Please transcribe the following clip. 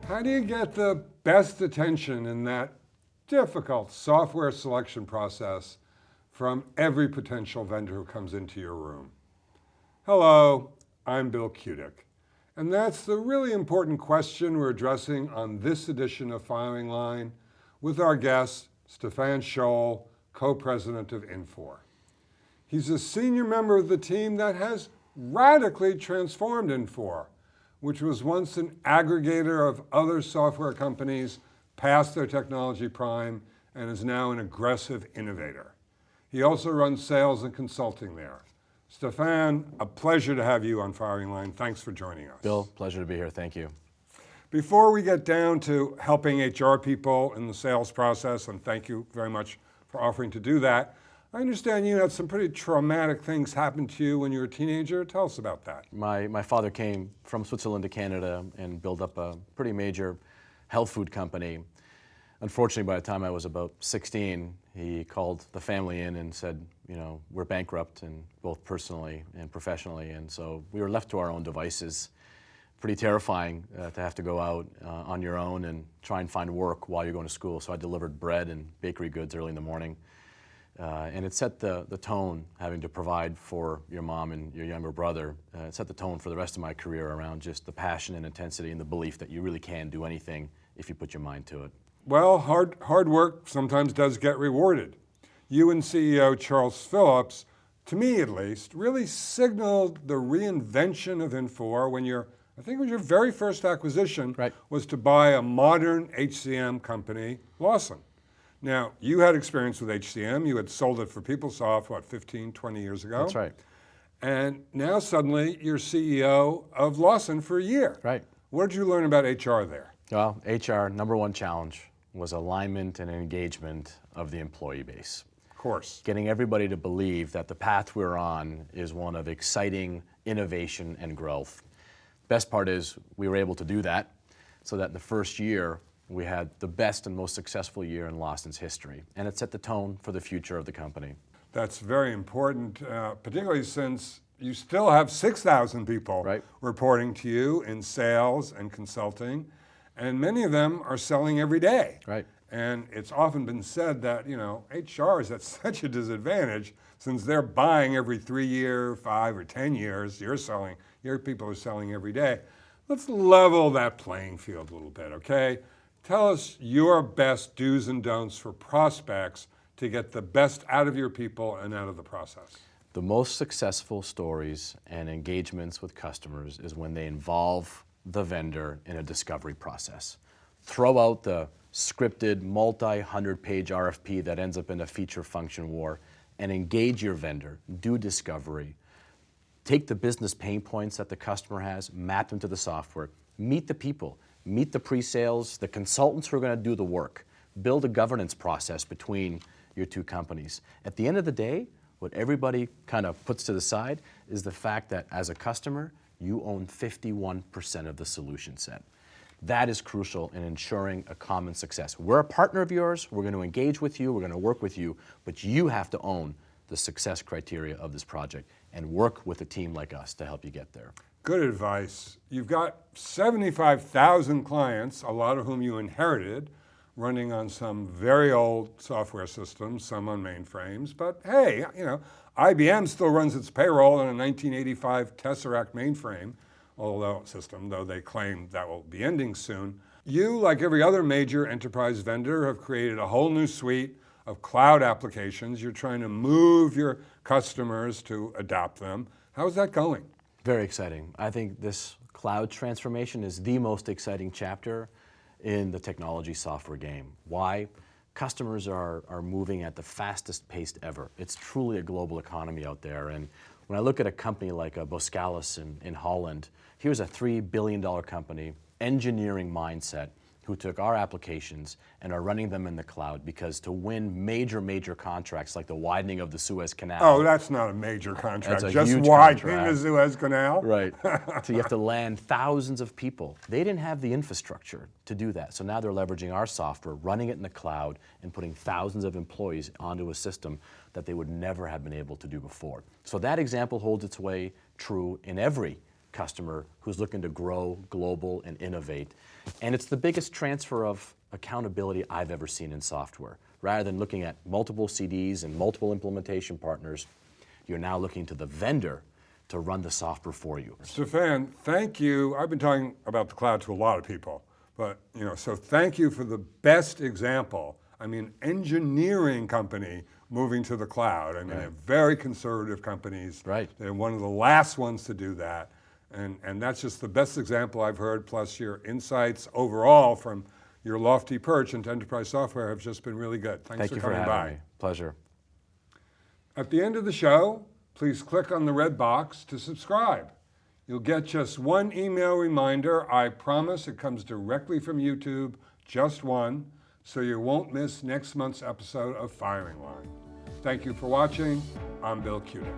How do you get the best attention in that difficult software selection process from every potential vendor who comes into your room? Hello, I'm Bill Kudik, and that's the really important question we're addressing on this edition of Firing Line with our guest, Stefan Scholl, co-president of Infor. He's a senior member of the team that has radically transformed Infor, which was once an aggregator of other software companies past their technology prime and is now an aggressive innovator. He also runs sales and consulting there. Stefan, a pleasure to have you on Firing Line. Thanks for joining us. Bill, pleasure to be here. Thank you. Before we get down to helping HR people in the sales process, and thank you very much for offering to do that, I understand you had some pretty traumatic things happen to you when you were a teenager. Tell us about that. My father came from Switzerland to Canada and built up a pretty major health food company. Unfortunately, by the time I was about 16, he called the family in and said, we're bankrupt, and both personally and professionally. And so we were left to our own devices. Pretty terrifying to have to go out on your own and try and find work while you're going to school. So I delivered bread and bakery goods early in the morning. And it set the tone, having to provide for your mom and your younger brother. It set the tone for the rest of my career around just the passion and intensity and the belief that you really can do anything if you put your mind to it. Well, hard work sometimes does get rewarded. You and CEO Charles Phillips, to me at least, really signaled the reinvention of Infor when I think it was your very first acquisition, right, was to buy a modern HCM company, Lawson. Now, you had experience with HCM. You had sold it for PeopleSoft, 15, 20 years ago? That's right. And now suddenly you're CEO of Lawson for a year. Right. What did you learn about HR there? Well, HR, number one challenge was alignment and engagement of the employee base. Of course. Getting everybody to believe that the path we're on is one of exciting innovation and growth. Best part is we were able to do that so that in the first year, we had the best and most successful year in Lawson's history, and it set the tone for the future of the company. That's very important, particularly since you still have 6,000 people reporting to you in sales and consulting, and many of them are selling every day. Right. And it's often been said that, HR is at such a disadvantage since they're buying every 3 year, 5 or 10 years, your people are selling every day. Let's level that playing field a little bit, okay? Tell us your best do's and don'ts for prospects to get the best out of your people and out of the process. The most successful stories and engagements with customers is when they involve the vendor in a discovery process. Throw out the scripted multi-100-page RFP that ends up in a feature function war and engage your vendor, do discovery. Take the business pain points that the customer has, map them to the software, meet the people. Meet the pre-sales, the consultants who are going to do the work. Build a governance process between your two companies. At the end of the day, what everybody kind of puts to the side is the fact that as a customer, you own 51% of the solution set. That is crucial in ensuring a common success. We're a partner of yours, we're going to engage with you, we're going to work with you, but you have to own the success criteria of this project and work with a team like us to help you get there. Good advice. You've got 75,000 clients, a lot of whom you inherited, running on some very old software systems, some on mainframes. But hey, IBM still runs its payroll on a 1985 Tesseract mainframe, though they claim that will be ending soon. You, like every other major enterprise vendor, have created a whole new suite of cloud applications. You're trying to move your customers to adopt them. How's that going? Very exciting. I think this cloud transformation is the most exciting chapter in the technology software game. Why? Customers are moving at the fastest pace ever. It's truly a global economy out there. And when I look at a company like Boskalis in Holland, here's a $3 billion company, engineering mindset, who took our applications and are running them in the cloud because to win major contracts like the widening of the Suez Canal. Oh, that's not a major contract, that's a just huge widening contract. the Suez Canal? Right. So you have to land thousands of people. They didn't have the infrastructure to do that. So now they're leveraging our software, running it in the cloud, and putting thousands of employees onto a system that they would never have been able to do before. So that example holds its way true in every customer who's looking to grow global and innovate. And it's the biggest transfer of accountability I've ever seen in software. Rather than looking at multiple CDs and multiple implementation partners, you're now looking to the vendor to run the software for you. Stefan, thank you. I've been talking about the cloud to a lot of people, but so thank you for the best example. I mean, engineering company moving to the cloud. I mean, they're very conservative companies. Right. They're one of the last ones to do that. And that's just the best example I've heard, plus your insights overall from your lofty perch into enterprise software have just been really good. Thanks for coming by. Me. Pleasure. At the end of the show, please click on the red box to subscribe. You'll get just one email reminder. I promise it comes directly from YouTube, just one, so you won't miss next month's episode of Firing Line. Thank you for watching. I'm Bill Kudik.